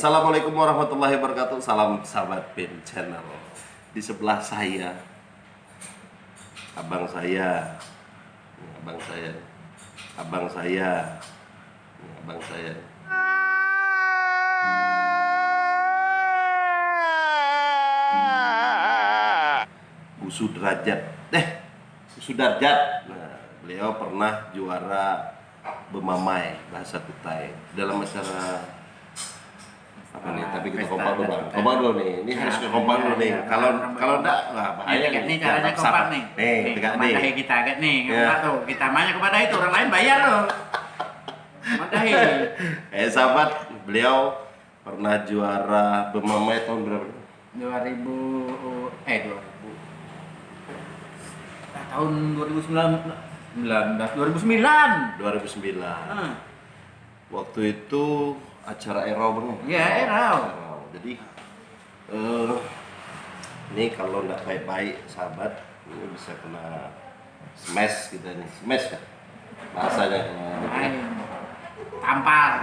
Assalamualaikum warahmatullahi wabarakatuh. Salam sahabat Pin Channel. Di sebelah saya, abang saya, abang saya, abang saya, abang saya. Bu Sudrajat, Bu Sudarjat. Nah, beliau pernah juara Bemamai bahasa Kutai dalam acara apa nih? Tapi kita kompak dulu bang, kompak dulu nih. Ini harus ke kompak dulu nih. Kalau enggak, wah bahaya nih. Ini caranya kompak nih. Tegak nih. Madahi kita agak nih, kompak tuh. Kita banyak kepada itu orang lain bayar loh. Madahi. Sahabat, beliau pernah juara Bemamai tahun berapa? 2000 tahun 2009. Waktu itu acara Erau bener. Iya, Erau. Jadi ini kalau nggak baik-baik sahabat, ini bisa kena smash kita nih. Smash kan bahasanya. Tampar.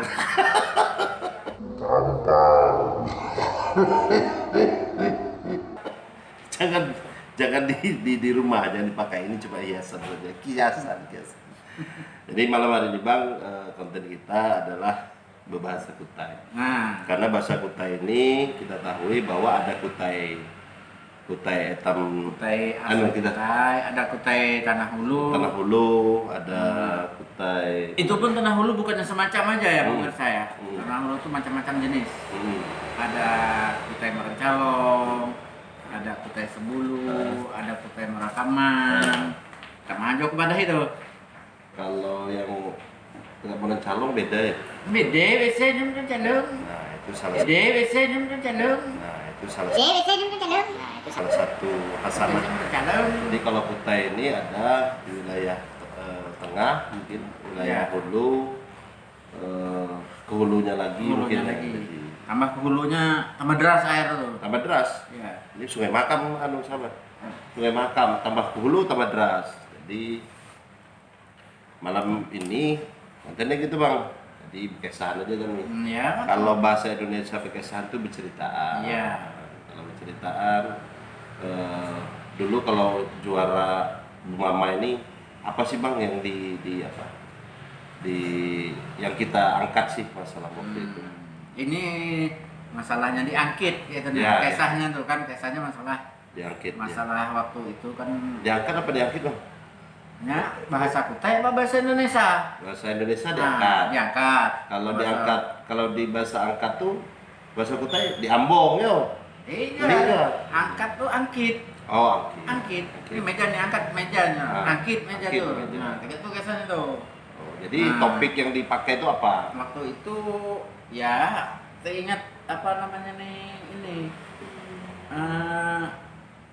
Jangan di rumah, jangan dipakai. Ini cuma hiasan saja, kiasan. Jadi malam hari ini bang, konten kita adalah berbahasa Kutai. Karena bahasa Kutai ini kita tahu bahwa ada Kutai etam, Kutai kita Kutai, ada Kutai Tanah Hulu, ada Kutai. Itu pun Tanah Hulu bukannya semacam aja ya pemirsa ya. Tanah Hulu itu macam-macam jenis. Ada Kutai Merencalong, ada Kutai Sebulu, ada Kutai Merakaman. Sama aja kepada itu. Kalau yang nggak Merencalong beda ya? Beda, biasanya Merencalong. Nah itu salah. Beda, biasanya Merencalong. Nah itu salah satu hasanah. Jadi kalau Kutai ini ada di wilayah tengah, mungkin wilayah hulu, ke hulunya lagi mungkin lagi. Tambah ke hulunya, tambah deras air tuh. Tambah deras. Iya. Ini Sungai Makam sahabat. Sungai Makam tambah ke hulu tambah deras. Jadi malam ini kontennya gitu bang. Jadi kesan aja kan nih. Ya. Kalau bahasa Indonesia kesan itu berceritaan. Iya. Kalau berceritaan, dulu kalau juara Mama ini apa sih bang yang yang kita angkat sih masalah waktu itu? Ini masalahnya diangkit gitu Ya, kisahnya tuh kan, kisahnya masalah diangkit. Masalah waktu itu kan Diangkat apa diangkit bang? ya bahasa Kutai apa bahasa Indonesia? Bahasa Indonesia diangkat. Diangkat. Kalau diangkat, kalau di bahasa angkat tuh bahasa Kutai diambong yo. Iya. Angkat tuh angkit. Oh Angkit. Ini meja nih, angkat mejanya. Angkit meja angkit tuh. meja. Nah, kayak itu kisahnya tuh. Oh, jadi topik yang dipakai itu apa? Waktu itu ya teringat apa namanya nih ini.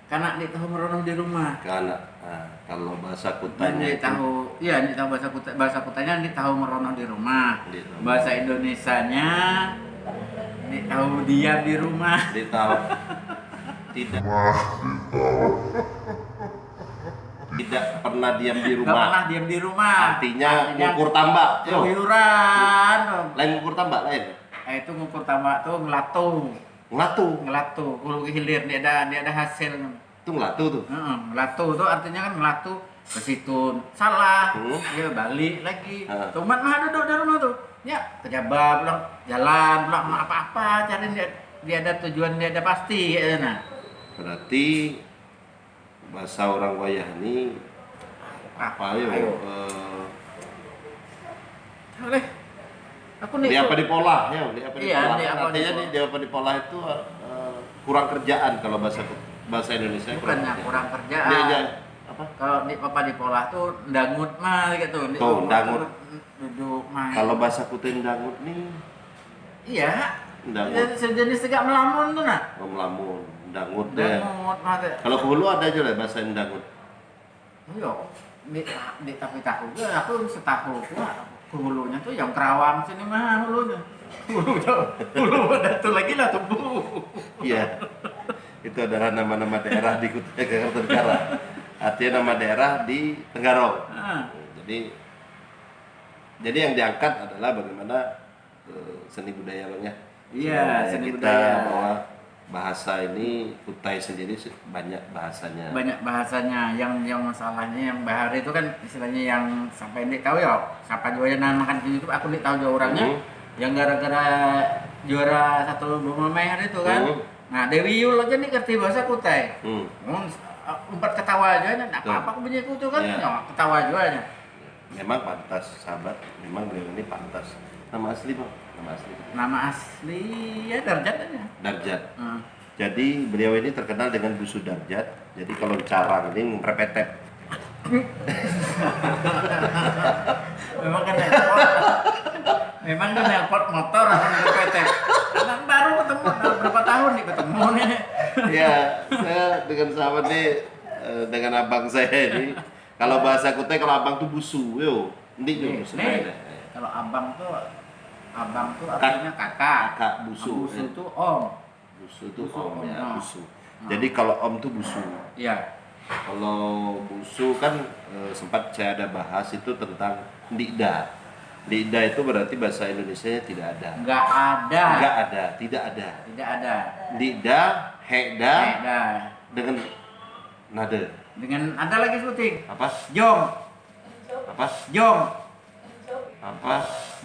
Karena dia tahu meronoh di rumah. Karena kalau bahasa Kutainya Dia tahu, iya dia tahu bahasa Kutainya dia tahu meronoh di rumah. Bahasa Indonesianya dia tahu diam di rumah. Dia tahu tidak pernah diam di rumah. Nggak pernah diam di rumah. Artinya ngukur tambak. Keluyuran. Lain ngukur tambak lain. Itu ngukur tambak tuh ngelatu. Ngelatu. Hulu hilir dia ada hasil. Itu ngelatu tuh. Ngelatu tuh artinya kan ngelatu ke situ salah, dia balik lagi. Tumat mah duduk di rumah tuh. Ya, kejabat pulang jalan, pulang apa-apa, cari dia ada tujuan, dia ada pasti ya nah. Berarti bahasa orang wayah ini apa ya? Aku nih. Dia apa di pola ya? Artinya di dia apa di pola itu kurang kerjaan kalau bahasa Indonesia. Bukannya kurang kerjaan. Dia apa? Kalau di papa di pola tuh dangut mah gitu. Tuh, dangut. Duduk mah. Kalau bahasa Kutai dangut nih. Iya. Dangut. Sejenis tegak melamun tuh nah. Oh, melamun, dangut deh. Dangut mah. Kalau ke hulu ada aja lah bahasa dangut. Iya. Di tapi tahu gue aku setahu gua ke hulunya tuh yang Kerawang sini mah hulunya. Hulu ada tuh lagi lah tuh. Iya. Itu adalah nama-nama daerah di Kutai Kartanegara. Artinya nama daerah di Tenggarong. Jadi yang diangkat adalah bagaimana seni budaya lo nya. Iya, seni kita budaya. bahwa bahasa ini Kutai sendiri banyak bahasanya. Banyak bahasanya. Yang masalahnya yang bahar itu kan istilahnya yang sampai ndik tahu ya. Siapa juga yang namakan di YouTube aku ndik tahu juga orangnya. Yang gara-gara juara satu Buma Meher itu kan. Nah, Dewi Yul aja nih ngerti bahasa Kutai. Umpat ketawa aja, nah apa aku punya itu kan, ya, ketawa juga aja. Memang pantas, sahabat. Memang beliau ini pantas. Nama asli bang? Nama asli. Nama asli ya Darjat aja. Darjat. Jadi beliau ini terkenal dengan Busu Darjat. Jadi kalau carang ini merepetep. Memang kan airport. Memang kan airport motor atau merepetep. Anak baru ketemu, berapa tahun nih ketemu nih. Ya, saya dengan sahabat nih, dengan abang saya ini. Kalau bahasa Kutai, kalau abang tuh busu, yo. Ini juga busu. Kalau abang tuh artinya kakak. Kakak busu. Busu tuh om. Busu tuh om ya, busu. Jadi kalau om tuh busu. Iya. Kalau busu kan sempat saya ada bahas itu tentang Ndikda. Ndikda itu berarti bahasa Indonesianya tidak ada. Enggak ada. Tidak ada. Tidak ada. Ndikda, Hekda, Hekda. dengan nada. Dengan ada lagi syuting. Apa? Jong. Apa? Jong. Apa?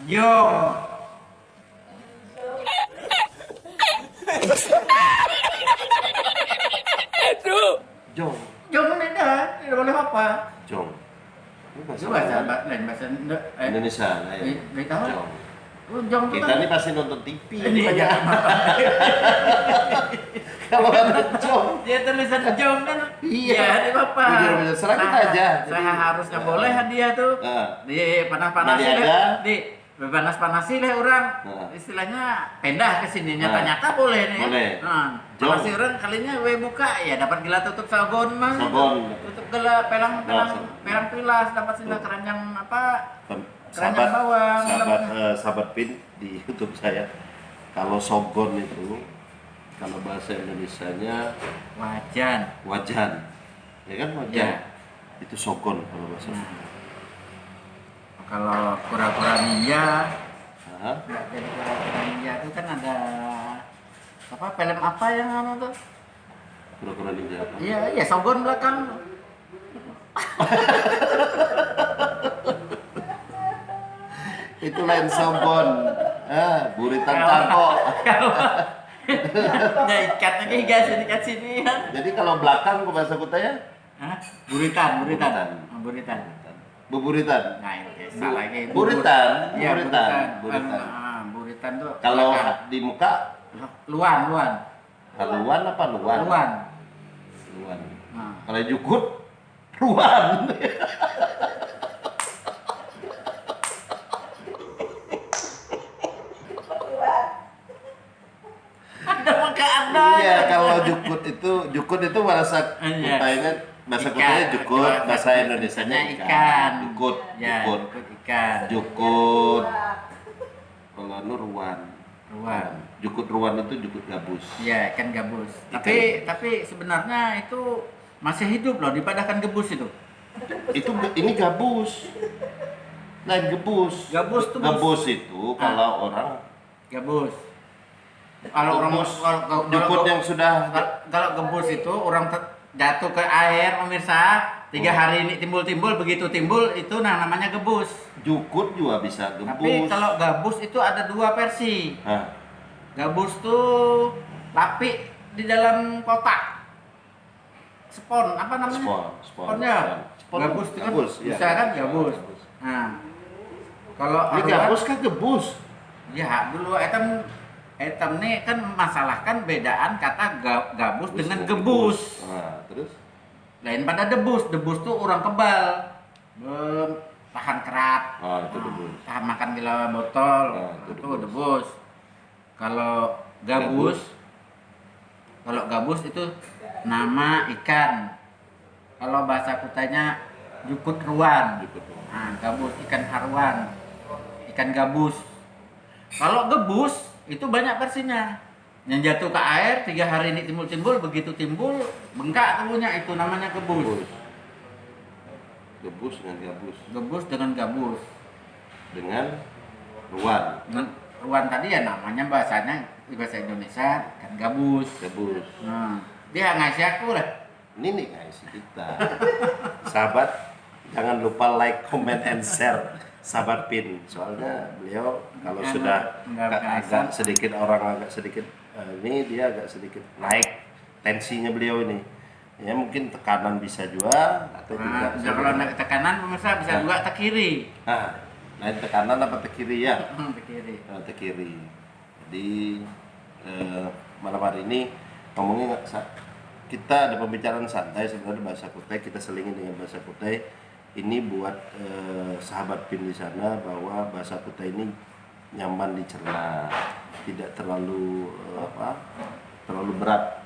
Jong. Jong. Jong ada. Tidak boleh apa. Jong. Ini bahasa Itu bahasa mana? lain bahasa Indonesia lah ya. Nggak tahu. Jong. Jong tuh Kita kan- ini pasti nonton TV. Ini aja. Kalau ada Jong. Dia tulisan Jong kan. Iya. Ya, di apa? Iya, serahkan aja. Saya harusnya boleh hadiah tuh. Di panas-panasin Balik aja. di panas-panasin lah orang. Istilahnya pindah ke sini nyata-nyata boleh nih. Boleh. Nah, Jong. panasi orang kalinya we buka ya dapat gila tutup sagon mah. Sagon. Tutup gila pelang Nah, pilas dapat sila keranjang apa? sahabat Keranjang bawang. sahabat pin di YouTube saya. Kalau sogon itu, kalau bahasa Indonesianya Wajan. wajan, ya kan wajan. Ya. Itu sogon kalau bahasa. Kalau kura-kura ninja, Hah? jadi kura-kura ninja itu kan ada apa film apa yang anu tuh? Kura-kura ninja apa? Iya, iya Sogon belakang. Itu lain sogon. Buritan cangkok. Ya ikat lagi guys, ini ikat sini kan. Jadi kalau belakang ke bahasa Kutanya? Hah? Buritan. Buritan. Buritan. Buburitan. Nah, ini salah lagi. Buritan. Iya, Buritan. buritan. Buritan tuh. Kalau belakang. di muka luan. haluan apa luan? Luan. Luan. Nah. Kalau jukut ruan. Ada maka ada. Iya, kalau jukut itu bahasa Iya. Kutainya bahasa Ikan. Kutainya jukut, Bahasa bahasa Indonesianya ikan. Jukut, Ya, jukut. ikan. Jukut. Kalau anu ruan. Ruan. Jukut ruan itu jukut gabus. Iya, ikan gabus. Ikan. Tapi sebenarnya itu masih hidup loh, dipadahkan gabus itu. Ini gabus. Lain gebus. Gabus tuh Gabus itu kalau orang Gabus. Kalau orang Gabus, jukut yang sudah kalau gabus itu orang jatuh ke air pemirsa 3 hari ini timbul begitu timbul itu namanya gabus. jukut juga bisa gebus. Tapi kalau gabus itu ada 2 versi. Hah, Gabus tuh lapik di dalam kotak. Spon apa namanya? Sponnya. Spon. Gabus itu kan Gabus, iya. bisa kan gabus. Nah, kalau Ini aruan- gabus kan gebus. ya dulu etam nih kan masalahkan bedaan kata gabus dengan gebus. Nah, terus Lain pada debus. Debus tuh orang kebal. Tahan kerat. itu debus. Tahan makan gila botol. Nah, itu itu debus. debus. Kalau gabus itu nama ikan. Kalau bahasa Kutanya jukut ruan. Jukut ruan. Nah, gabus ikan haruan. Ikan gabus. Kalau gebus itu banyak versinya. Yang jatuh ke air 3 hari ini timbul begitu timbul bengkak tubuhnya itu namanya gebus. Gebus dengan gabus. Gebus dengan gabus. Dengan ruan. ruan tadi ya namanya bahasanya di bahasa Indonesia kan gabus. Gabus. Nah, dia ngasih aku lah. Ini nih guys kita. Sahabat, jangan lupa like, comment, and share Sahabat Pin. Soalnya beliau kalau Karena sudah nggak agak sedikit orang agak sedikit ini dia agak sedikit naik tensinya beliau ini. Ya mungkin tekanan bisa juga atau Nah, tidak. kalau naik tekanan pemirsa bisa Nah. juga ke kiri. Nah, naik tekanan apa ke kiri ya? Ke kiri. Ke kiri. Jadi malam hari ini ngomongnya kita ada pembicaraan santai sebenarnya bahasa Kutai, kita selingin dengan bahasa Kutai. Ini buat sahabat Pin di sana bahwa bahasa Kutai ini nyaman dicerna, tidak terlalu terlalu berat.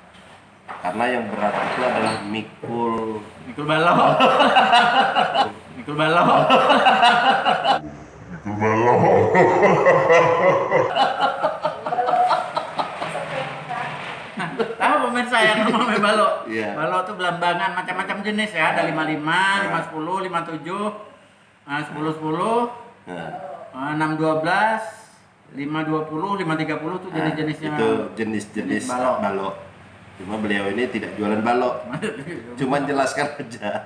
Karena yang berat itu adalah mikul balok. Mikul balok. Tahu pemirsa yang namanya balok? Iya. Balok itu belambangan macam-macam jenis ya, ada 55, 510, 57, 1010, Nah, 612, 520, 530 itu jenis-jenisnya. itu jenis-jenis balok. balok. Cuma beliau ini tidak jualan balok, cuman jelaskan aja.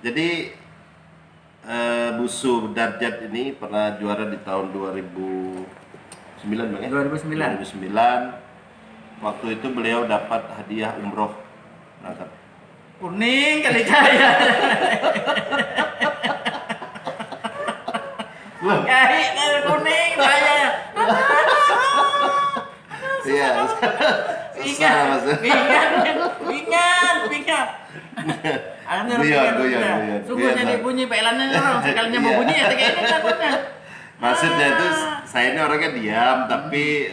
Jadi Busu Darjat ini pernah juara di tahun 2009 Bang ya? 2009. 2009. Waktu itu beliau dapat hadiah umroh berangkat. Kuning kali cahaya. Kayak kuning saya. Iya. Ingat. Guyon. Sungguh jadi bunyi pelannya orang sekalinya mau bunyi ya kayak ini takutnya. Maksudnya itu saya ini orangnya diam tapi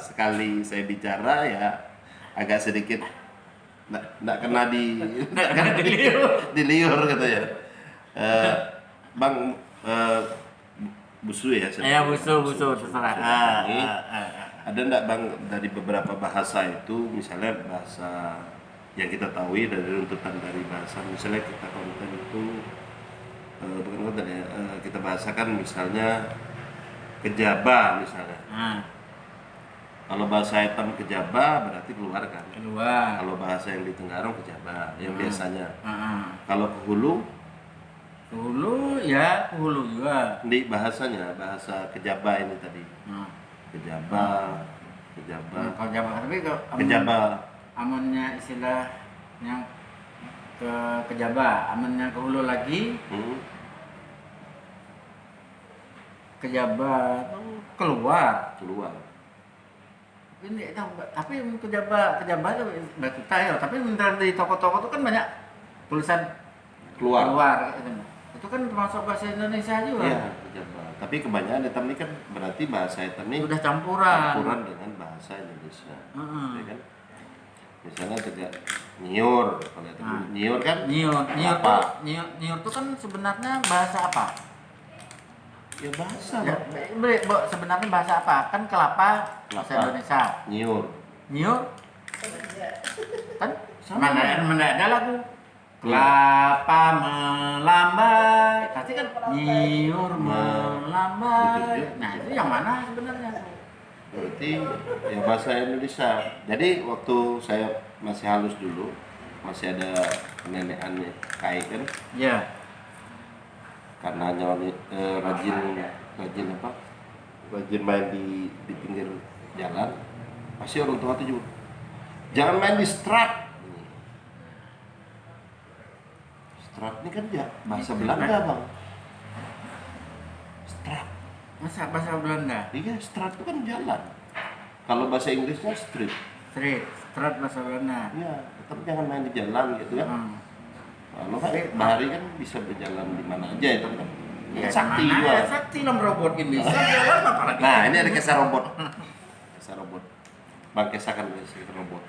sekali saya bicara ya agak sedikit nggak kena diliur gitu ya. Bang Busu ya. Ya busu terserah. Ada enggak Bang dari beberapa bahasa itu, misalnya bahasa yang kita tahu dari runtutan dari bahasa, misalnya kita konten itu bukan konten ya, kita bahasakan misalnya kejaba misalnya. Kalau bahasa hitam kejaba berarti keluar kan? Keluar. Kalau bahasa yang di Tenggarong kejaba yang biasanya. Kalau ke Hulu ya hulu juga. di bahasanya bahasa kejaba ini tadi. Kejaba. Kalau Jawa tapi Kejaba. amunnya istilahnya kejaba, amunnya ke hulu lagi kejaba itu keluar. Ini tahu, tapi kejaba itu batu tayo, tapi beneran di toko-toko itu kan banyak tulisan keluar gitu. Itu kan termasuk bahasa Indonesia juga. Iya, kejaba. Tapi kebanyakan hitam ini kan berarti bahasa hitam ini Udah campuran dengan bahasa Indonesia. Ya kan? Misalnya tidak nyiur, kalau itu nyiur kan? Nyiur tuh kan sebenarnya bahasa apa? Ya bahasa. Ya, sebenarnya bahasa apa? Kan kelapa bahasa Indonesia. Nyiur kan mana ada lagu kelapa melambai, pasti kan nyiur melambai. Nah itu yang mana sebenarnya? Berarti ya bahasa Indonesia. Jadi waktu saya masih halus dulu, masih ada nenekannya kai kan? Iya. Karena nyoli rajin main di pinggir jalan, pasti orang tua tuh juga jangan main di strat. Strat ini kan ya bahasa Belanda Bang. Strat. Masa bahasa Belanda? Iya, strat itu kan jalan. Kalau bahasa Inggrisnya street. Strat bahasa Belanda. Iya, tetap jangan main di jalan gitu kan. Kalau kan bahari kan bisa berjalan di mana aja itu kan. Ya, sakti mana juga. ya, sakti lah robot ini bisa jalan apalagi. Nah, ini ada kisah robot. Kisah robot. Bang kisah robot.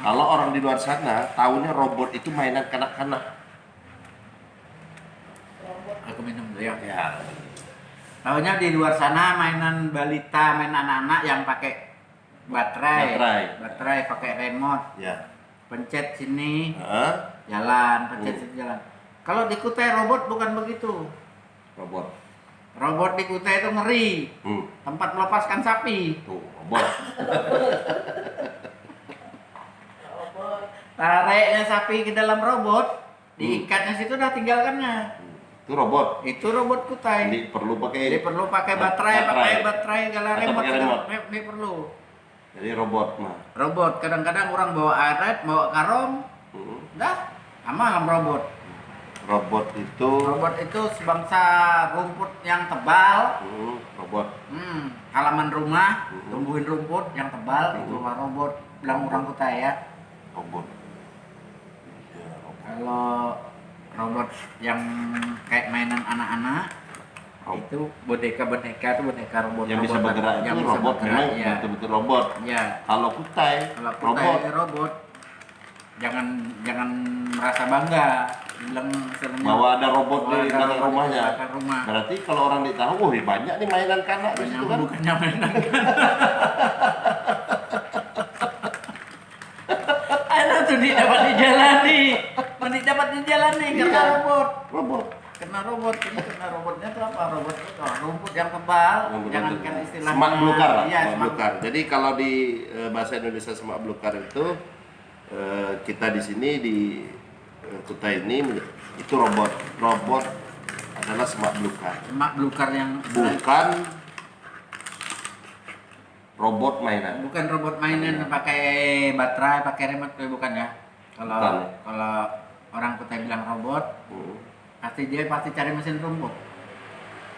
Kalau orang di luar sana tahunya robot itu mainan kanak-kanak. Aku minum dulu ya. Ya. Tahunya di luar sana mainan balita, mainan anak-anak yang pakai baterai pakai remote, Ya. pencet sini, jalan, pencet situ jalan. Kalau di Kutai robot bukan begitu. Robot. Robot di Kutai itu ngeri. Tempat melepaskan sapi. Tuh, robot. Tariknya sapi ke dalam robot, diikatnya situ udah tinggalkannya. Itu robot. Itu robot Kutai. Ini perlu pakai baterai galak Atau pakai remote. Ini perlu. Jadi robot mah. Robot kadang-kadang orang bawa aret, bawa karung, dah aman robot. Robot itu Sebangsa rumput yang tebal. robot. Halaman rumah, tumbuhin rumput yang tebal, itulah robot. Bilang orang Kutai ya. Robot. Ya, robot. Kalau robot yang kayak mainan anak-anak, itu boneka robot Yang bisa bergerak yang itu bisa robot, bergerak, memang ya. betul-betul robot. Ya. Kalau Kutai, Kalau Kutai robot, jangan merasa bangga, bilang istilahnya bahwa ada robot bahwa di ada belakang robot di rumahnya. belakang rumah. Berarti kalau orang tahu, wah banyak nih mainan kanak di situ kan. Bukannya mainan. Anak tuh dapat dijalani karena Iya. robot. Karena robotnya itu apa? Robot itu rumput yang tebal, jangankan istilahnya semak belukar. Iya, semak belukar. Jadi kalau di bahasa Indonesia semak belukar itu kita di sini di Kutai ini itu robot. Robot adalah semak belukar. semak belukar yang Bukan robot mainan. bukan robot mainan pakai baterai, pakai remote, bukan ya. Bukan, ya. Kalau orang Kutai bilang robot, dia pasti cari mesin rumput.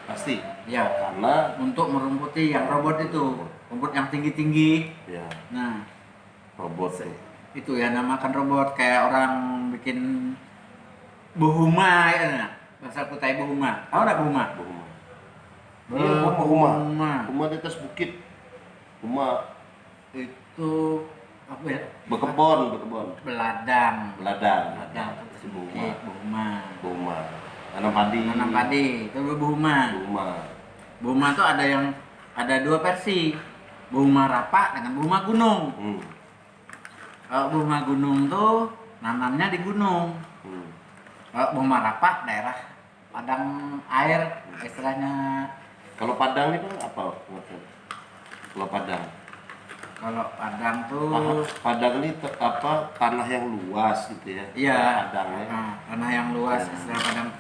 Pasti. Ya, Karena untuk merumputi yang robot itu, rumput yang tinggi-tinggi. ya Nah, robot tuh. itu ya namakan robot, kayak orang bikin buhuma ya. Bahasa Kutai buhuma. Tahu enggak buhuma? Rumah. Iya, rumah. Rumah di atas bukit. Rumah Itu apa ya? berkebun. Beladang. Beladang. Itu Buhuma. buhuma. Buhuma. Tanam padi. Nanam padi, itu buhuma. Buhuma. Buhuma tuh ada dua versi. Buhuma rapak dengan buhuma gunung. Kalau buhuma gunung tuh nanamnya di gunung. Kalau buhuma rapak daerah padang air istilahnya. Kalau Padang itu apa? Kalau Padang. Kalau padang tuh Padang ini apa tanah yang luas gitu ya. iya, Padangnya. tanah yang luas, istilah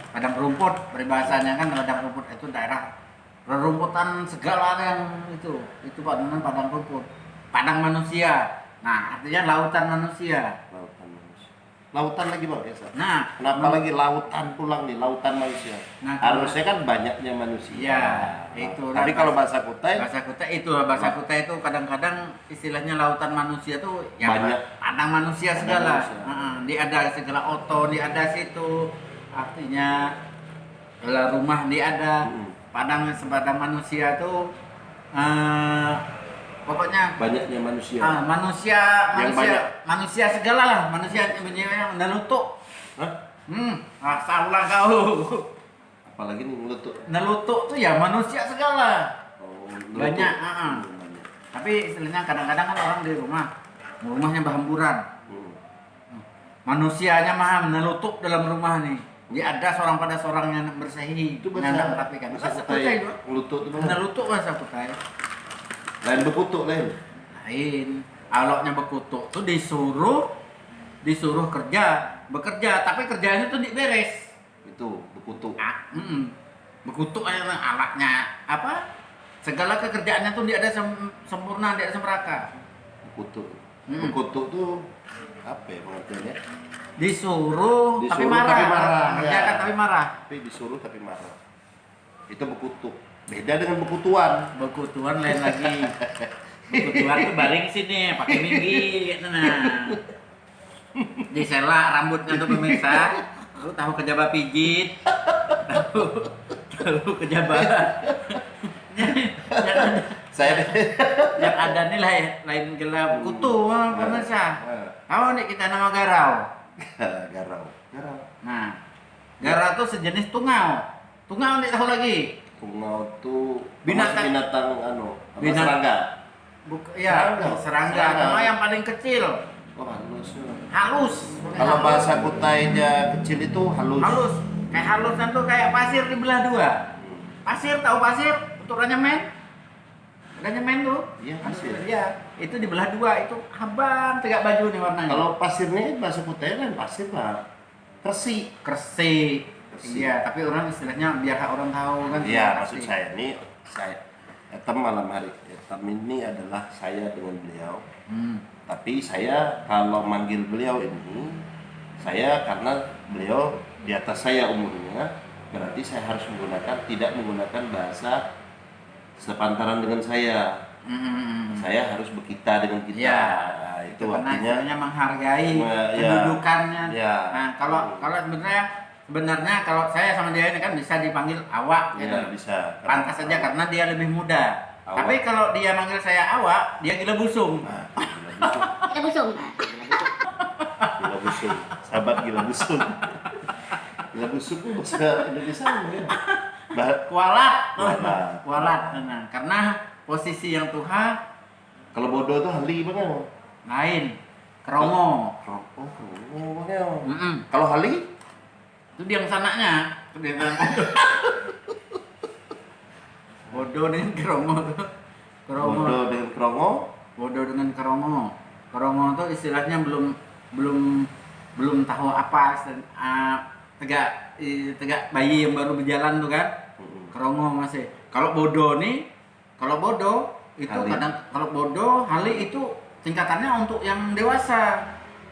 padang rumput, peribahasanya kan padang rumput itu daerah rerumputan segala yang itu padang rumput, padang manusia. Nah, artinya lautan manusia. Lautan manusia. Lautan lagi Bang biasa. Nah, Kenapa lagi lautan pulang nih, lautan manusia? Nah, Harusnya kan banyaknya manusia. Iya, itu. Tapi kalau bahasa Kutai bahasa Kutai itu kadang-kadang istilahnya lautan manusia tuh ya Banyak. padang manusia Padang segala. manusia. Dia ada segala oto, dia ada situ. Artinya segala rumah dia ada. Sepadang manusia tuh pokoknya banyaknya manusia. manusia Yang banyak. manusia segala lah, manusia yang nelutuk. Hah? Salah kau. Apalagi nih ngelutuk. Nelutuk tuh ya manusia segala. Oh, Banyak, banyak. Tapi istilahnya kadang-kadang kan orang di rumahnya berhamburan. Manusianya mah menelutuk dalam rumah nih. Dia ada seorang pada seorang yang bersehi, Itu yang merapikan. bahasa Bahasa Kutai. Kutai itu. Ngelutuk itu mana? Menelutuk bahasa Kutai. Lain berkutuk lain. Lain. Aloknya berkutuk tuh disuruh bekerja, tapi kerjanya tuh beres. Itu berkutuk. Berkutuk aja alatnya apa? Segala kerjaannya tuh dia ada sempurna, dia ada semraka. Berkutuk. Berkutuk tuh apa ya pengertiannya? Disuruh tapi Disuruh marah. tapi marah, Kerjakan ya. tapi marah. Tapi disuruh tapi marah. Itu berkutuk. Beda dengan berkutuan. Berkutuan lain lagi. Berkutuan tuh baring sini, pakai minggir, nah. Diselak rambutnya tuh pemirsa. Lu tahu kejaba pijit. Tahu kejaba. Saya Yang ada nih lain gelap kutu pemirsa. Tahu nih kita nama garau. garau. Nah, garau tuh sejenis tungau. Tungau nih tahu lagi. Tungau tuh Binatang. binatang apa, Binatang. serangga. Ya, serangga. Cuma yang paling kecil. Oh halus. Halus. Kalau Halus. bahasa Kutainya kecil itu halus. Halus. Kayak halusnya tuh kayak pasir dibelah dua. Pasir, tahu pasir? Ukurannya men? Ukurannya men tuh? Iya pasir. Iya, itu dibelah dua, itu abang tegak baju nih warnanya. Kalau pasirnya bahasa Kutai kan pasir lah. Kersi. Kersi. Kersi. Iya, tapi orang istilahnya biar orang tahu kan. Iya kersi. maksud saya ini Etam malam hari. Etam ini adalah saya dengan beliau. Tapi saya kalau manggil beliau ini, saya karena beliau di atas saya umurnya, berarti saya harus tidak menggunakan bahasa sepantaran dengan saya. Saya harus berkita dengan kita. Iya. Nah, itu Karena artinya istilahnya menghargai ya. kedudukannya. Ya. Nah, kalau sebenarnya kalau saya sama dia ini kan bisa dipanggil awak gitu. ya, bisa. Pantas saja karena dia lebih muda. Awak. Tapi kalau dia manggil saya awak, dia gila busung. Nah, gila busung. Gila busung. Sahabat gila busung. Gila busung itu bahasa Indonesia ya. Kualat. Kualat. Kualat. Nah, karena posisi yang tuha Kalau bodoh itu hali bang. lain. Kromo. Oh, bang. Mm-mm. Kalau hali? Itu dia yang sananya. Itu dia yang bodoh. Bodoh dengan kromo tuh. Kromo. Bodoh dengan krongo. Bodoh dengan kromo. Kromo tuh istilahnya belum tahu apa tegak bayi yang baru berjalan tuh kan. Kromo masih. Kalau bodoh itu Hali. kadang kalau bodoh hali itu tingkatannya untuk yang dewasa.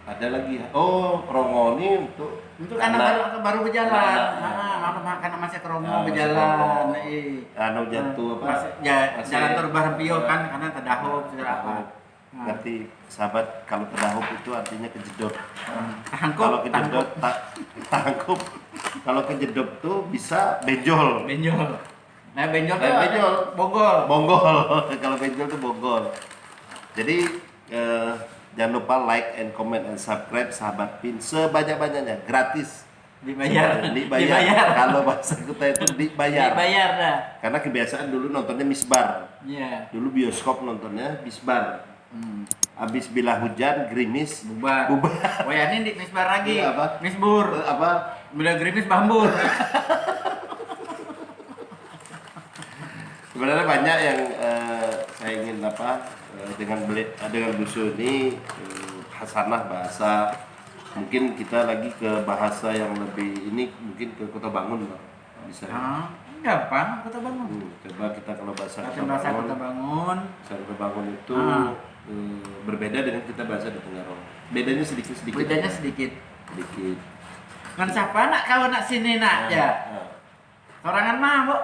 Ada lagi. Oh, krongo ini untuk Karena baru berjalan. Anak. Karena masih kromo Ah, masih berjalan. kromo. Anu jatuh apa? Masih jalan terbahempio kan karena terdahuk segala apa. Nah. Ngerti sahabat kalau terdahuk itu artinya kejedot. Tangkup, Kalau kejedot tangkup. Kalau kejedot tuh bisa benjol. benjol. Nah, benjol tuh benjol. bogol. Bonggol. Kalau benjol tuh bonggol. Jadi jangan lupa like and comment and subscribe sahabat Pin sebanyak-banyaknya gratis. Dibayar. Kalau bahasa kita itu dibayar. Dibayar dah. Karena kebiasaan dulu nontonnya misbar. Iya. Dulu bioskop nontonnya misbar. Habis bila hujan gerimis Bubar. bubar. Oh ya, ini di misbar lagi. Iya, apa? Misbur. Apa? Bila gerimis bambur. Sebenarnya banyak yang saya ingin dengan Busu ini hasanah bahasa. Mungkin kita lagi ke bahasa yang lebih ini mungkin ke Kota Bangun Bang. Bisa. Gampang Kota Bangun. Coba kita kalau bahasa Kata bahasa Kota Bangun. Bahasa Kota Bangun itu berbeda dengan kita bahasa di Tenggara. Bedanya sedikit-sedikit. Bedanya sedikit. Sedikit. Kan siapa nak kau nak sini nak ya? Sorangan mah, Bu.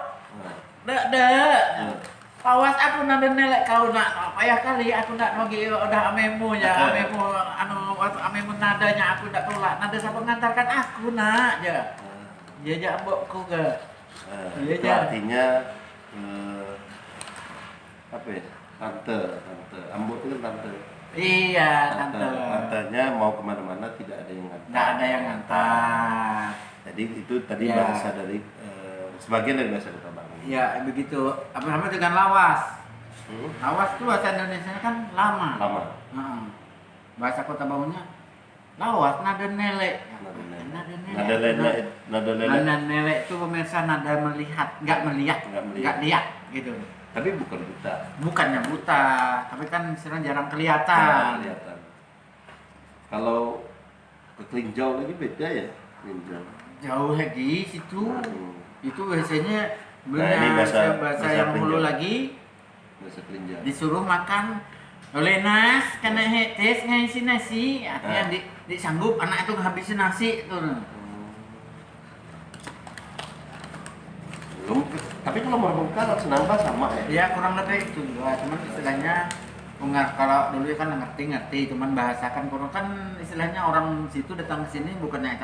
Dek. Awas aku nanda nelek kau nak payah kali aku nak bagi udah amemu ya amemu waktu amemu nadanya aku ndak tolak nada siapa mengantarkan aku nak ya dia aja ambokku ke Itu artinya apa ya tante ambok itu kan tante iya tante tantenya mau kemana-mana tidak ada yang ngantar nggak ada yang ngantar jadi itu tadi Ya. bahasa dari sebagian dari bahasa Kota Bangun. ya begitu apa namanya dengan lawas lawas itu bahasa Indonesia kan lama bahasa Kota Bangunnya lawas nada nelek Nada nelek itu pemirsa nada melihat nggak lihat gitu tapi bukan buta. bukannya buta tapi kan sekarang jarang kelihatan Kalau ke Klinjau lagi beda ya Klinjau. jauh lagi situ itu biasanya Nah, ini bahasa yang Klinjau. hulu lagi Bahasa Klinjau. disuruh makan oleh nas karena tes ngisi nasi artinya disanggup anak itu ngabisin nasi tuh Belum, tapi kalau mereka senamba sama ya. ya kurang lebih itu juga cuman istilahnya kalau dulu kan ngerti cuman bahasa kan kurang kan istilahnya orang situ datang ke sini bukannya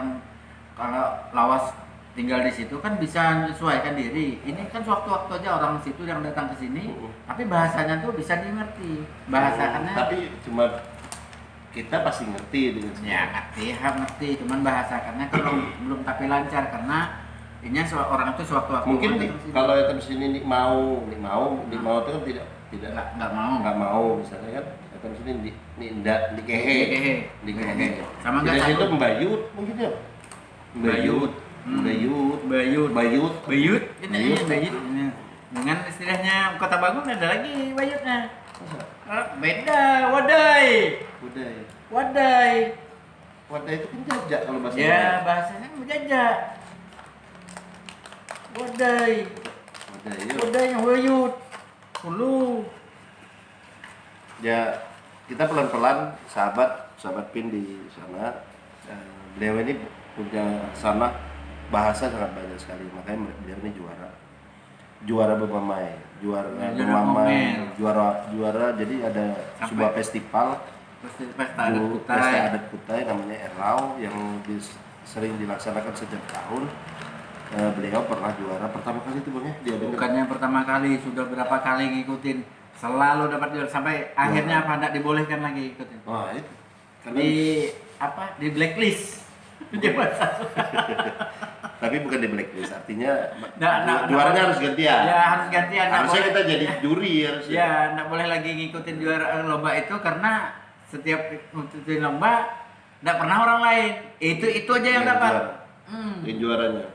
kalau lawas tinggal di situ kan bisa menyesuaikan diri. Ini kan sewaktu-waktu aja orang situ yang datang ke sini, tapi bahasanya tuh bisa dimengerti. Bahasakannya tapi cuma kita pasti ngerti dengan semua. ya ngerti, cuman bahasakannya kalau belum tapi lancar karena ini orang itu sewaktu-waktu Mungkin datang ke sini. kalau datang ke sini nih mau itu kan tidak nggak mau. nggak mau misalnya kan kota sini di Kehe. Di Kehe. Sama nggak Dari situ satu? Mbayut mungkin ya. Bayut. Bayut. Bayut. Ini Bayut. Ini. Dengan istilahnya Kota Bangun ada lagi Bayutnya. Beda, Wadai. Wadai. Wadai itu kan jajak kalau bahasa Ya, Indonesia. bahasanya menjajak. Wadai. Wadai yang Bayut. Hulu. Ya, kita pelan-pelan sahabat Pin di sana. Beliau ini punya sana bahasa sangat banyak sekali, makanya beliau ini juara Bemamai, juara jadi ada sebuah festival Pesta adat pesta Kutai. adat Kutai namanya Erau yang sering dilaksanakan setiap tahun. Beliau pernah juara pertama kali itu Bang ya, dia dengar. Bukannya pertama kali, sudah berapa kali ngikutin, selalu dapat juara sampai akhirnya apa enggak dibolehkan lagi ikutin. Wah, itu karena Di apa? Di blacklist. Dia bahasa. tapi bukan di blacklist, artinya Nah, juaranya harus gantian. Ya harus gantian. Nggak Harusnya boleh- kita jadi juri harusnya. Ya, enggak boleh lagi ngikutin juara lomba itu karena setiap ngikutin lomba enggak pernah orang lain. Itu aja yang dapat. Juara. Yang juaranya.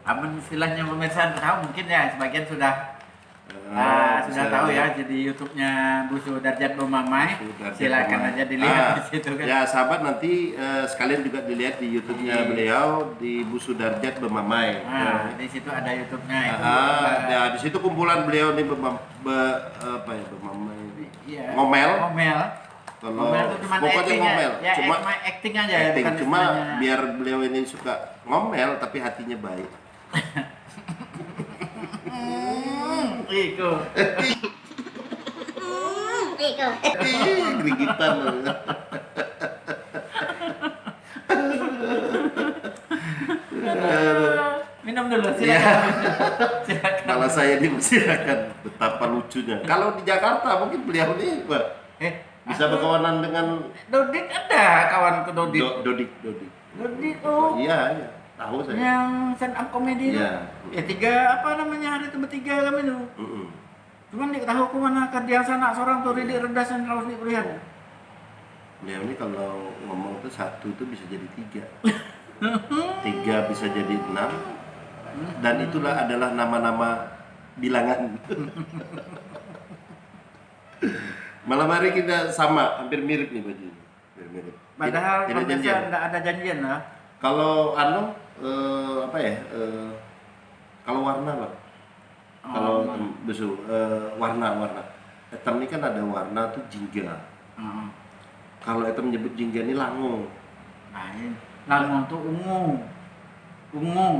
Apa istilahnya pemirsa tahu mungkin ya sebagian sudah Bisa- sudah tahu ya, jadi YouTube-nya Bu Sudarjat Bemamai. Sudarjat Silakan Bemamai. aja dilihat di situ kan. Ya sahabat, nanti sekalian juga dilihat di YouTube-nya Iya. beliau di Bu Sudarjat Bemamai. Nah, di situ ada YouTube-nya itu. Ya di situ kumpulan beliau nih Bemamai. Iya. Ngomel. Kalau Ngomel itu cuma pokoknya acting ngomel, ya, cuma acting aja acting. bukan Cuma istilahnya. biar beliau ini suka ngomel tapi hatinya baik. Iku. Gerigitan. Minum dulu Iya. silakan. Malah saya dipersilakan, betapa lucunya. Kalau di Jakarta mungkin beliau ini bisa berkawanan dengan Dodit ada kawanku Dodit. Dodik. Dodit Iya, tahu saya. yang stand up comedy itu. Iya. Ya tiga apa namanya hari itu bertiga kami itu. Mm-mm. Cuman dia tahu ke mana ke dia sana seorang tuh Ridi Redasan kalau dilihat. Beliau ini kalau ngomong tuh satu itu bisa jadi tiga. Tiga bisa jadi 6. Dan itulah adalah nama-nama bilangan. Malam hari kita sama, hampir mirip nih bajunya. Hampir mirip. Padahal Tidak pemirsa janjian. enggak ada janjian lah. Kalau apa ya? Kalau warna Bang. Kalau besu warna. Etam ini kan ada warna tuh jingga. Heeh. Kalau etam menyebut jingga ini lango. Lain. Lango tuh ungu.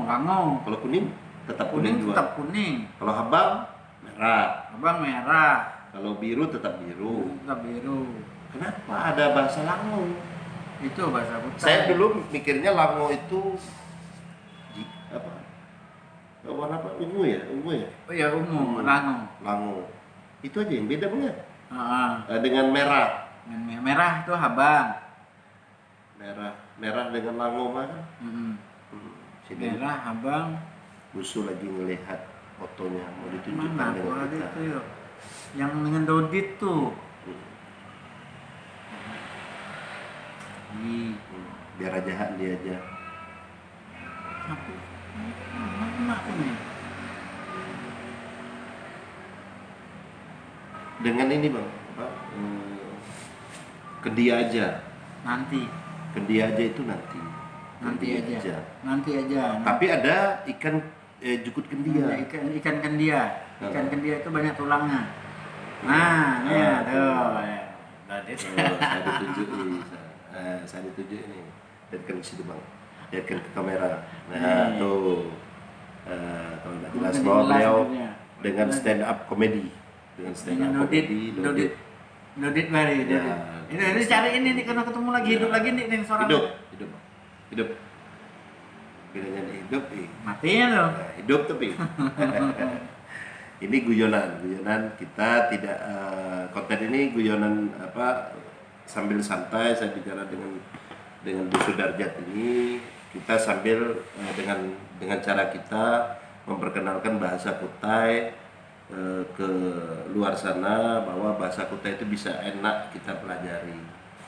Lango. Kalau kuning tetap Kuning juga. tetap kuning. Kalau habang merah. Abang merah. Kalau biru tetap biru. Tetap biru. Kenapa ada bahasa lango? Itu bahasa Kutai. Saya dulu mikirnya lango itu apa? Warna apa? Ungu ya? Oh ya ungu, lango. Lango. Itu aja yang beda Bang ya? Heeh. Dengan merah. Merah itu habang. Merah dengan lango mah kan? Sini Merah habang. Busu lagi ngelihat fotonya mau ditunjukkan Mana dengan gua kita. itu yuk. Yang dengan Dodit tuh. Biar aja dia aja. Mana aku nih? Dengan ini Bang, apa? Ke dia aja. Nanti. Ke dia aja itu nanti. Nanti Ke dia aja. Nanti aja. Tapi ada ikan jukut kendia. Ikan kendia. Ikan Oh. kendia itu banyak tulangnya. Nah, ini Ah, tuh. Ya. Dodit. Saya ditunjuk nih. Saya ditunjuk ini. Lihatkan ke situ Bang. Lihatkan ke kamera. Nah, Nih. tuh. Kalau nggak jelas Mungkin bahwa jelas beliau sebenarnya. dengan stand up comedy. Dengan stand Dengan up Dodit. comedy. Dodit mari. Ya. Ini cari ini nih karena ketemu lagi hidup lagi nih seorang. Hidup. Bedanya hidup, Matinya loh. hidup tapi. Ini guyonan kita tidak konten ini guyonan apa sambil santai saya bicara dengan Bu Sudarjat ini kita sambil dengan cara kita memperkenalkan bahasa Kutai ke luar sana bahwa bahasa Kutai itu bisa enak kita pelajari.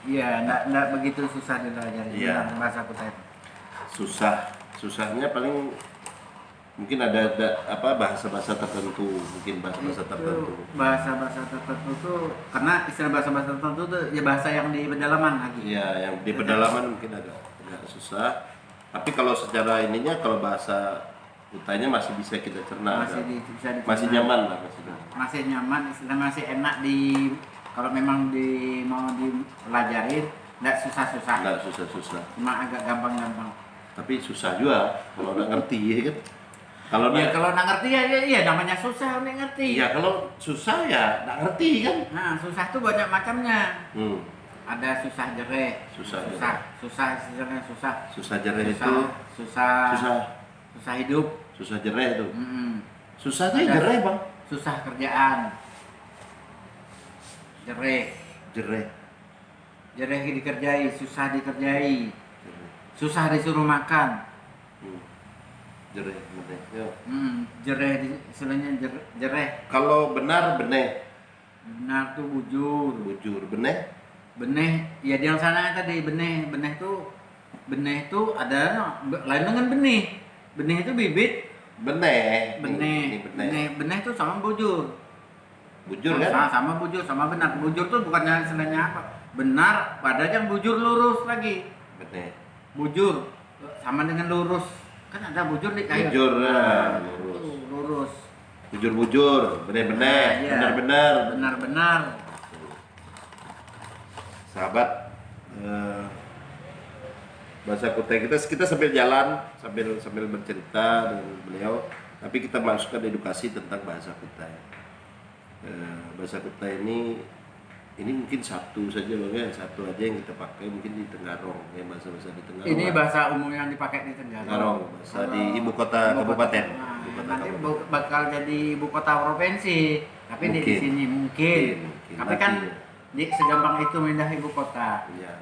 Iya, enggak begitu susah dipelajari Iya. bahasa Kutai. Susahnya paling mungkin ada apa bahasa-bahasa tertentu, mungkin bahasa-bahasa tertentu. Bahasa-bahasa tertentu tuh karena istilah bahasa-bahasa tertentu tuh ya bahasa yang di pedalaman lagi. Iya, yang di pedalaman mungkin agak susah. Tapi kalau secara ininya, kalau bahasa Kutainya masih bisa kita cerna. Bisa dicerna. Masih nyaman lah, masih nyaman, istilah masih enak kalau memang mau dipelajarin, nggak susah-susah. Nggak susah-susah. Cuma agak gampang-gampang. Tapi susah juga kalau nggak ngerti ya kan. Kalau nggak ngerti ya namanya susah nggak ngerti. Iya, kalau susah ya nggak ngerti kan. Nah, susah tuh banyak macamnya. Hmm. Ada susah jereh. Susah istilahnya susah. Susah jereh itu susah hidup. Susah jereh itu. Susah tuh Ada jereh, Bang. Susah kerjaan. Jereh dikerjai, susah dikerjai. Susah disuruh makan. Jereh. Yo. Istilahnya jereh. Kalau benar beneh. Benar tuh bujur. Beneh. Beneh, ya di sana tadi benih tuh ada lain dengan benih. Benih itu bibit. Benih Benih tuh sama bujur. Bujur kan? Sama bujur, sama benar. Bujur tuh bukannya istilahnya apa? Benar, pada yang bujur lurus lagi. Benih. Bujur sama dengan lurus. Kan ada bujur di kayu. Bujur lurus. Bujur, benih-benih, Iya. Benar-benar. Sahabat, bahasa Kutai kita sambil jalan, sambil bercerita dengan beliau, tapi kita masukkan edukasi tentang bahasa Kutai. Bahasa Kutai ini mungkin satu saja Bang ya, satu aja yang kita pakai mungkin di Tenggarong, ya bahasa-bahasa di Tenggarong. Ini bahasa umum yang dipakai di Tenggarong. Bahasa di ibu kota kabupaten. Nanti bakal jadi ibu kota provinsi, tapi di Mungkin. sini mungkin. Tapi kan segampang itu pindah ibu kota. Iya.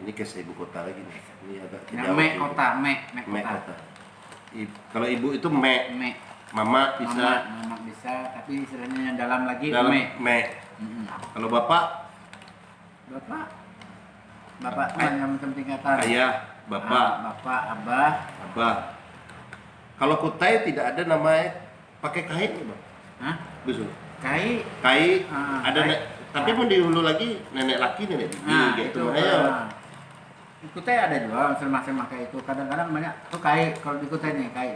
Ini ke ibu kota lagi nih. Ini agak ke Nah, Jawa. Mek kota. Kota. Kalau ibu itu mek. Mek. Mama bisa. Mama bisa, tapi istilahnya yang dalam lagi Dalam mek. mek. Kalau bapak, Bapak yang macam tingkatan. ayah, bapak, Bapak, abah. abah. Kalau Kutai tidak ada namanya pakai kait nih Bang. Hah? Betul. Kai. Kai ada kai. tapi mau dihulu lagi nenek laki nenek bibi gitu. Ayo. Di Kutai ada juga masing-masing pakai itu. Kadang-kadang banyak tuh kai kalau di Kutai nih kai.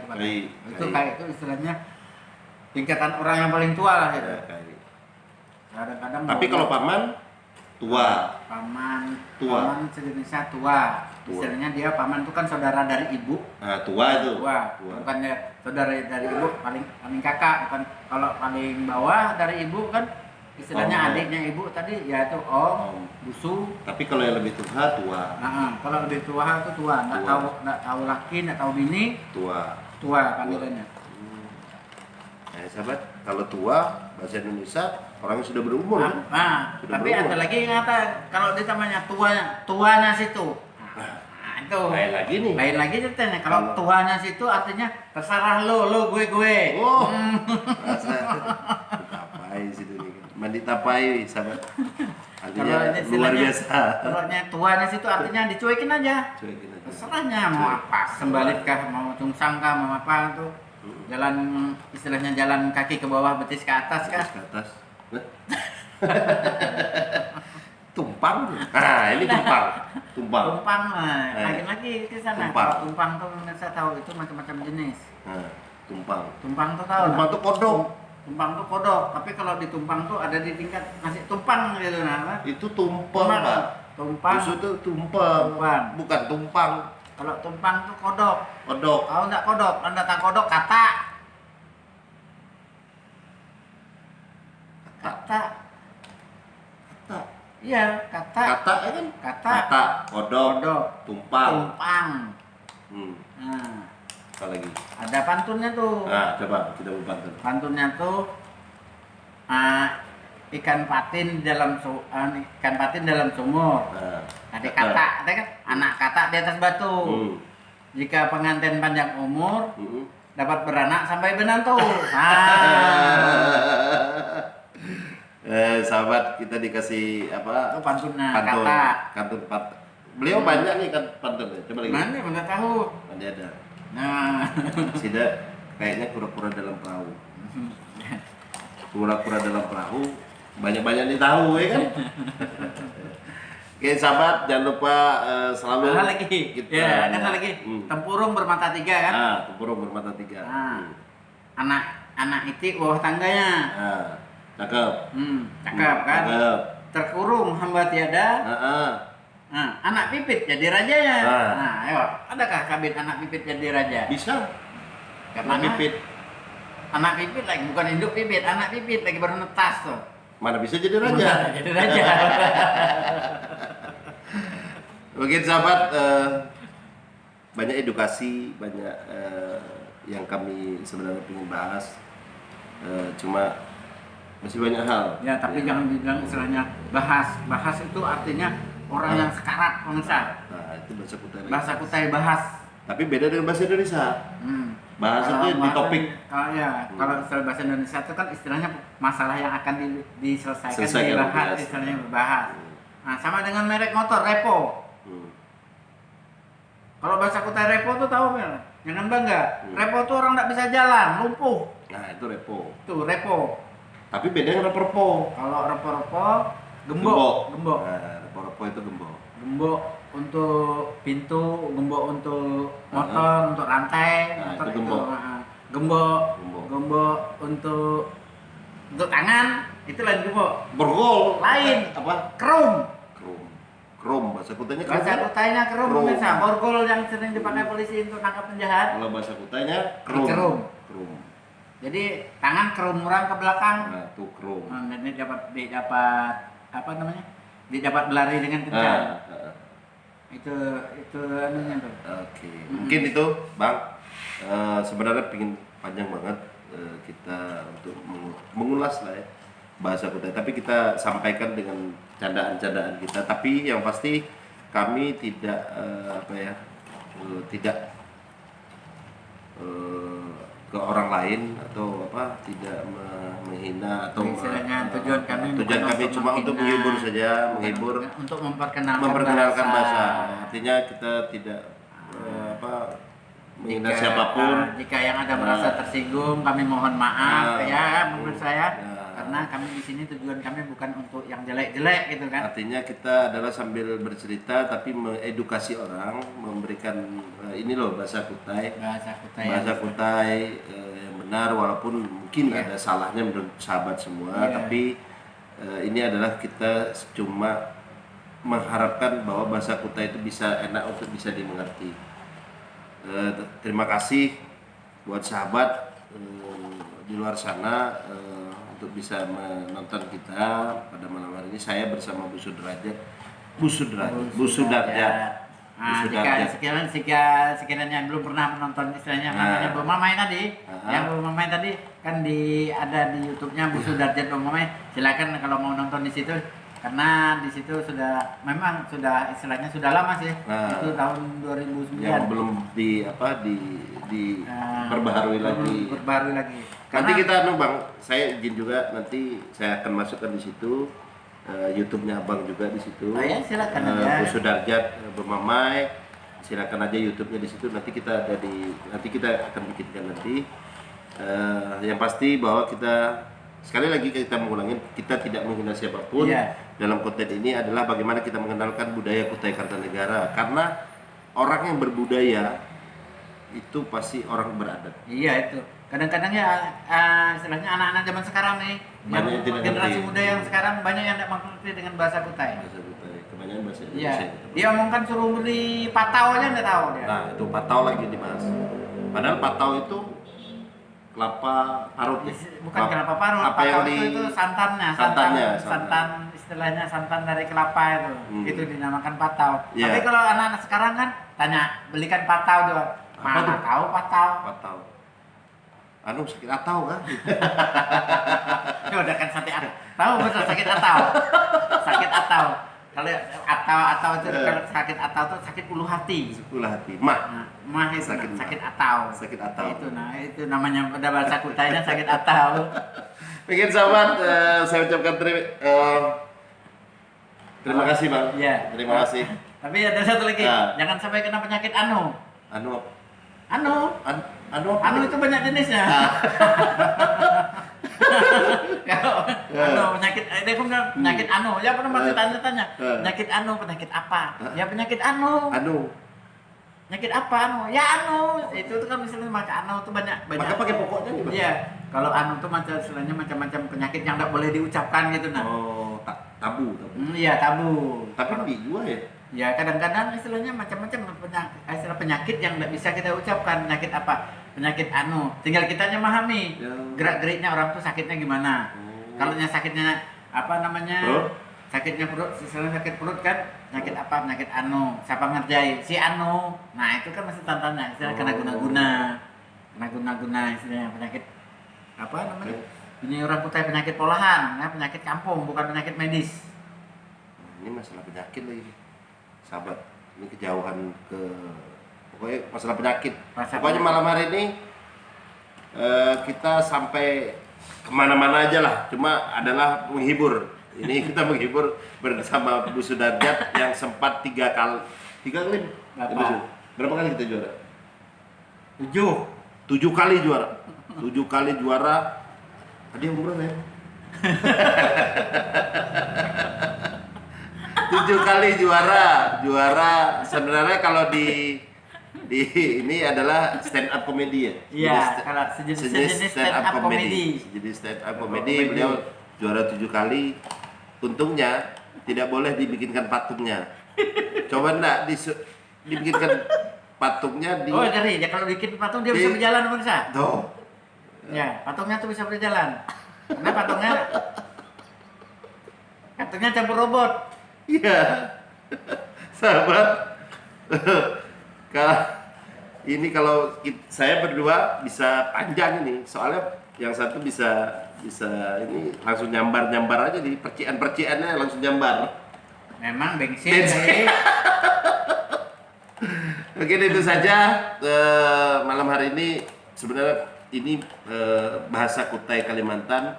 Itu kai itu istilahnya tingkatan orang yang paling tua lah gitu. Kai. Kadang-kadang. Tapi kalau paman tua. Paman Tua. sejenisnya tua. Istilahnya dia paman itu kan saudara dari ibu. Nah, tua itu. Tua. Bukannya saudara dari ibu paling kakak, bukan. Kalau paling bawah dari ibu kan istilahnya adiknya ibu tadi ya itu om, busu. Tapi kalau yang lebih tua, Nah, kalau lebih tua itu tua, nggak tahu laki, nggak tahu bini, tua panggilannya. Nah, sahabat, kalau tua bahasa Indonesia orang yang sudah berumur kan? Sudah Tapi berumur. ada lagi yang kata kalau ditamanya tuanya situ. Nah, itu. Lain lagi nih. Lain lagi ceritanya. Kalau tuanya situ artinya terserah lo gue. Oh. Rasa tapai situ nih. Mandi tapai, sahabat. Artinya luar biasa. Kalau tuanya situ artinya dicuekin aja. Cuekin aja. Terserahnya mau apa, sembalit kah, mau cungsang kah, mau apa tuh. Jalan istilahnya jalan kaki ke bawah, betis ke atas kah? Ke atas. Tumpang. Nah, ini tumpang. Tumpang lagi ke sana. Tumpang. Kalau tumpang tuh saya tahu itu macam-macam jenis. Nah, tumpang. Tumpang tuh tahu. Tumpang tuh kodok. Tumpang tuh kodok, tapi kalau di tumpang tuh ada di tingkat nasi tumpang gitu nah. Itu tumpeng, Pak. Tumpang. Itu tuh tumpeng. Bukan tumpang. Kalau tumpang tuh kodok. Kodok. Tahu enggak kodok? Anda tak kodok kata. Kata. Iya, kata. Kata ya kan? Kata. Kodok. Tumpang. Nah, Apa lagi? ada pantunnya tuh. Nah, coba kita pantun. Pantunnya tuh ikan patin dalam sumur. Nah, Ada kata, ada kan? Anak kata di atas batu. Jika pengantin panjang umur, dapat beranak sampai benantu. Ah. Sahabat kita dikasih apa? Itu pantunnya, Pantun, kata. kantun beliau banyak nih kan pantunnya. Coba lagi. Mana tahu. Nanti ada. Nah. Sida kayaknya kura-kura dalam perahu. Kura-kura dalam perahu banyak-banyak nih tahu ya kan. Oke sahabat, jangan lupa selalu Ada lagi. Ya, kan ada lagi. Tempurung bermata tiga kan? Tempurung bermata tiga. Anak itu bawah tangganya. Cakep. Cakep kan? Cakep. Terkurung hamba tiada. Anak pipit jadi rajanya. Nah, ayo, adakah kabin anak pipit jadi raja? Bisa. Karena pipit. Anak pipit lagi bukan induk pipit, anak pipit lagi baru netas tuh. Mana bisa jadi raja? Jadi raja. Mungkin sahabat banyak edukasi, banyak yang kami sebenarnya ingin bahas. Cuma masih banyak hal. Ya, tapi jangan dibilang istilahnya bahas itu artinya orang yang sekarat pemirsa. Nah, itu bahasa Kutai. Bahasa Kutai bahas. Tapi beda dengan bahasa Indonesia. Bahasa itu di topik. Kalau istilah bahasa Indonesia itu kan istilahnya masalah yang akan diselesaikan, dibahas, istilahnya berbahas. Nah, sama dengan merek motor Repo. Kalau bahasa Kutai Repo tuh tahu kan? Jangan bangga. Repo tuh orang nggak bisa jalan, lumpuh. Nah, itu Repo. Tuh Repo. Tapi beda dengan Repo. Kalau Repo gembok. Nah, Repo itu gembok. Gembok untuk pintu, gembok untuk motor, untuk rantai, motor itu gembok. Gembok untuk tangan, itu lain gembok. Borgol. Lain. Apa? Krum. Bahasa Kutainya Bahasa Kutainya krum bisa. Borgol yang sering dipakai polisi untuk nangkap penjahat. Kalau bahasa Kutainya krum. Jadi tangan kerumuran ke belakang. Nah, itu krum. Ini dapat apa namanya? Dapat berlari dengan kencang. Itu anunya tuh. Oke. Mungkin itu, Bang. Sebenarnya pingin panjang banget kita untuk mengulas lah ya bahasa Kutai, tapi kita sampaikan dengan candaan-candaan kita. Tapi yang pasti kami tidak tidak ke orang lain atau tidak menghina atau tujuan kami cuma untuk menghibur saja, untuk memperkenalkan bahasa. Artinya kita tidak menghina siapapun. Jika yang ada merasa tersinggung, kami mohon maaf menurut saya. Karena kami di sini tujuan kami bukan untuk yang jelek-jelek gitu kan. Artinya kita adalah sambil bercerita tapi mengedukasi orang, memberikan ini loh bahasa Kutai yang benar, walaupun mungkin ada salahnya menurut sahabat semua, tapi ini adalah kita cuma mengharapkan bahwa bahasa Kutai itu bisa enak untuk bisa dimengerti. Terima kasih buat sahabat di luar sana untuk bisa menonton kita pada malam hari ini. Saya bersama Bu Sudarjat. Sekiranya yang belum pernah menonton istilahnya namanya Bu Mamai tadi, yang Bu Mamai tadi kan ada di YouTube-nya Bu Sudarjat Bu Mamai. Silakan kalau mau nonton di situ, karena di situ memang sudah istilahnya sudah lama sih. Itu tahun 2009. Yang belum perbaharui lagi. Nanti kita Bang, saya izin juga nanti saya akan masukkan di situ YouTube-nya Abang juga di situ. Silakan aja. Bu Sudarjat Bermamai, silakan aja YouTube-nya di situ. Nanti kita akan bikinkan nanti. Yang pasti bahwa kita sekali lagi kita mengulangi, kita tidak menghina siapapun. Dalam konten ini adalah bagaimana kita mengenalkan budaya Kutai Kartanegara. Karena orang yang berbudaya itu pasti orang beradab. Iya itu. Kadang-kadang istilahnya anak-anak zaman sekarang nih, yang generasi muda yang sekarang banyak yang tidak mengerti dengan bahasa Kutai. Kebanyakan bahasa Indonesia. Dia omongkan suruh beli patau aja nggak tahu dia. Nah itu patau lagi dibahas. Padahal patau itu kelapa parut. Bukan kelapa parut. Patau itu santannya. Santan istilahnya santan dari kelapa itu. Itu dinamakan patau. Tapi kalau anak-anak sekarang kan tanya belikan patau doang. Mana tahu patau. Sakit atau kan? Udah kan sakit atau. Tahu betul sakit atau. Kalau atau itu kalau sakit atau itu sakit ulu hati. Ulu hati. Mah. Nah, mah itu sakit atau. Sakit atau. Itu namanya pada bahasa kutainya sakit atau. Mungkin sahabat, saya ucapkan terima kasih Bang. Iya. Terima kasih. Tapi ada satu lagi, jangan sampai kena penyakit anu. Anu itu banyak jenisnya. Kalau penyakit, dia kan bilang penyakit anu, ya pernah masih tanya-tanya, penyakit anu, penyakit apa? Ya penyakit anu. Penyakit apa anu? Ya anu. Itu tuh kan misalnya maka anu tuh banyak. Maka pakai pokoknya nih, Bang. Iya. Kalau anu tuh istilahnya macam-macam penyakit yang tidak boleh diucapkan gitu nah. Oh, tabu. Iya, tabu. Tapi lebih gua ya. Ya kadang-kadang istilahnya macam-macam penyakit yang tidak bisa kita ucapkan. Penyakit apa? Penyakit anu. Tinggal kitanya memahami gerak-geriknya orang tuh sakitnya gimana. Kalau sakitnya apa namanya? Sakitnya perut, istilahnya sakit perut kan? Penyakit apa? Penyakit anu. Siapa ngerjain? Si anu. Nah itu kan masih tantangannya. Istilahnya kena guna-guna istilahnya penyakit apa namanya? Ini orang Kutai penyakit polahan, ya, penyakit kampung bukan penyakit medis. Ini masalah penyakit lagi. Sahabat, ini kejauhan ke pokoknya masalah penyakit. Pokoknya malam hari ini kita sampai kemana-mana aja lah, cuma adalah menghibur. Ini kita menghibur bersama Bu Sudarjat yang sempat 3 kali. Berapa kali kita juara? 7 kali juara. 7 kali juara. Tadi umroh ya. 7 kali juara sebenarnya kalau di ini adalah stand up comedy ya. Iya, kalau sejenis stand up comedy. Sejenis stand up comedy beliau juara 7 kali. Untungnya tidak boleh dibikinkan patungnya. Coba enggak dibikinkan patungnya di. Oh, ngeri. Ya kalau bikin patung dia bisa berjalan pemirsa. Tuh. Ya, patungnya tuh bisa berjalan. Karena patungnya campur robot. Iya, sahabat. Kalau saya berdua bisa panjang ini, soalnya yang satu bisa ini langsung nyambar aja di percikannya langsung nyambar. Memang bensin. Mungkin itu saja malam hari ini. Sebenarnya ini bahasa Kutai Kalimantan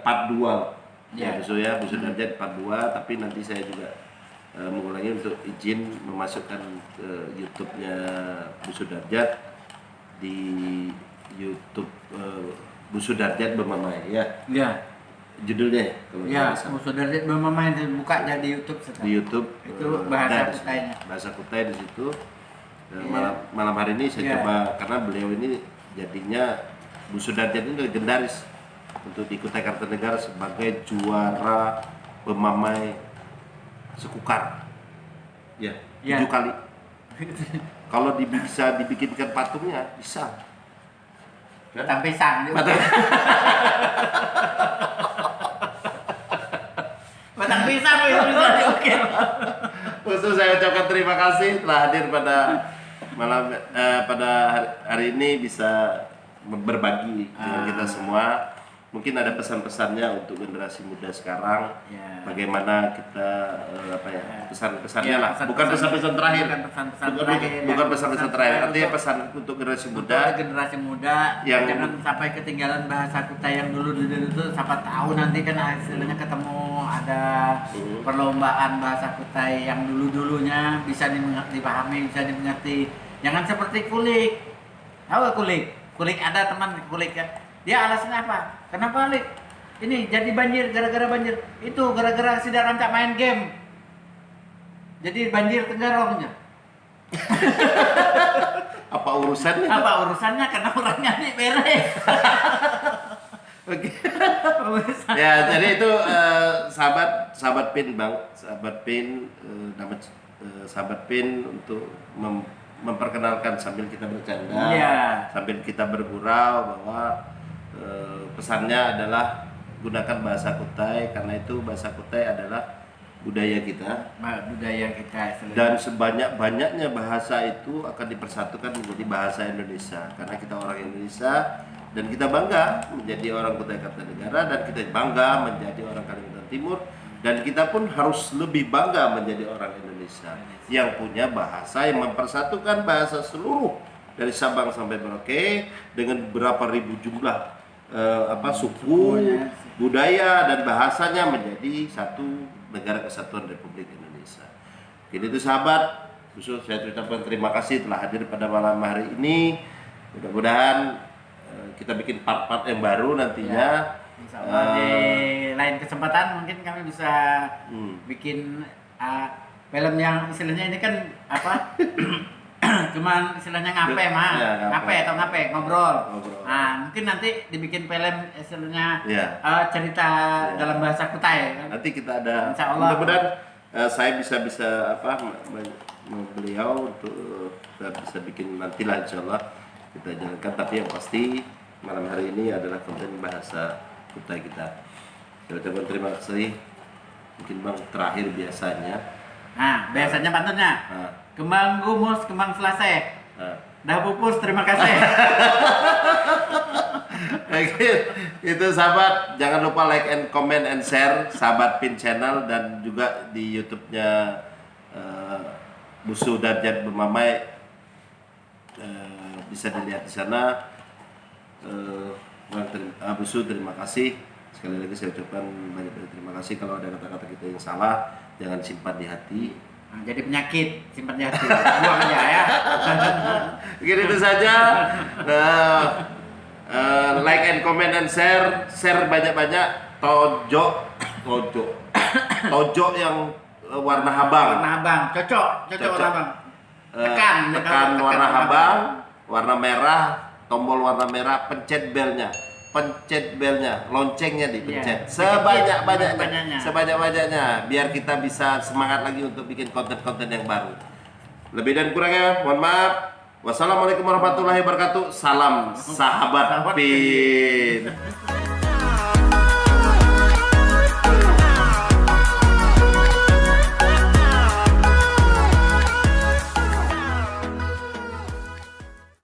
part 2. Ya, Bu Sudarjat part 2, tapi nanti saya juga mengulangi untuk izin memasukkan YouTube-nya Bu Sudarjat di YouTube Bu Sudarjat Bermamai ya. Iya. Judulnya kalau ya, Bu Sudarjat Bermamai buka jadi YouTube sekarang. Di YouTube itu bahasa Kutainya. Bahasa Kutai di situ. Malam hari ini saya coba karena beliau ini jadinya Bu Sudarjat ini legendaris untuk di Kutai Kartanegara sebagai juara pemamai sekukar. Ya, 7 kali. Kalau bisa dibikinkan patungnya bisa. Batang pisang. Batang pisang bisa diukir. Khusus saya ucapkan terima kasih telah hadir pada pada hari ini bisa berbagi dengan kita semua. Mungkin ada pesan-pesannya untuk generasi muda sekarang. Bagaimana kita pesan-pesannya lah. Bukan pesan-pesan terakhir. Bukan pesan-pesan terakhir. Artinya pesan untuk generasi muda. Generasi muda yang jangan sampai ketinggalan bahasa Kutai yang dulu itu. Siapa tahu nanti kan hasilnya ketemu ada perlombaan bahasa Kutai yang dulunya bisa dipahami, bisa dimengerti. Jangan seperti kulik. Tahu kulik? Kulik ada teman kulik kan. Dia alasannya apa? Kenapa Lik? Ini jadi banjir gara-gara banjir. Itu gara-gara si Darancak main game. Jadi banjir Tenggarongnya. Apa urusannya? Apa urusannya? Karena orangnya nih beres. Oke. Ya, jadi itu sahabat Pin Bang, sahabat Pin nama sahabat Pin untuk memperkenalkan sambil kita bercanda, sambil kita bergurau bahwa pesannya adalah gunakan bahasa Kutai karena itu bahasa Kutai adalah budaya kita. Dan sebanyak-banyaknya bahasa itu akan dipersatukan menjadi bahasa Indonesia karena kita orang Indonesia dan kita bangga menjadi orang Kutai Kartanegara dan kita bangga menjadi orang Kalimantan Timur Dan kita pun harus lebih bangga menjadi orang Indonesia yang punya bahasa yang mempersatukan bahasa seluruh dari Sabang sampai Merauke dengan berapa ribu jumlah suku, budaya dan bahasanya menjadi satu negara kesatuan Republik Indonesia. Jadi itu sahabat, khusus saya ucapkan terima kasih telah hadir pada malam hari ini. Mudah-mudahan kita bikin part-part yang baru nantinya. Insya Allah di lain kesempatan mungkin kami bisa bikin film yang istilahnya ini kan apa cuman istilahnya ngape mah ya, ngape ngobrol. Nah mungkin nanti dibikin film istilahnya cerita dalam bahasa Kutai kan? Nanti kita ada, Insya Allah. mudah-mudahan saya bisa beliau untuk bisa bikin nantilah insya Allah kita jalankan, tapi yang pasti malam hari ini adalah konten bahasa Kutai kita. Saya ucapkan terima kasih. Mungkin Bang terakhir biasanya. Nah, biasanya pantunnya. Kembang gumus, kembang selesai. Dah pupus, terima kasih. Itu sahabat, jangan lupa like and comment and share sahabat Pin Channel dan juga di YouTube-nya Busu Darjat Bermamai bisa dilihat di sana. Busu terima kasih sekali lagi, saya ucapkan banyak terima kasih. Kalau ada kata-kata kita yang salah jangan simpan di hati. Nah, jadi penyakit simpan di hati, buang aja ya. Begitu itu saja. Like and comment and share banyak-banyak. Tojo yang warna habang. Warna abang, cocok warna abang. Tekan warna habang, warna merah, tombol warna merah, pencet belnya, loncengnya dipencet sebanyak-banyaknya biar kita bisa semangat lagi untuk bikin konten-konten yang baru. Lebih dan kurangnya mohon maaf. Wassalamualaikum warahmatullahi wabarakatuh. Salam sahabat Pin.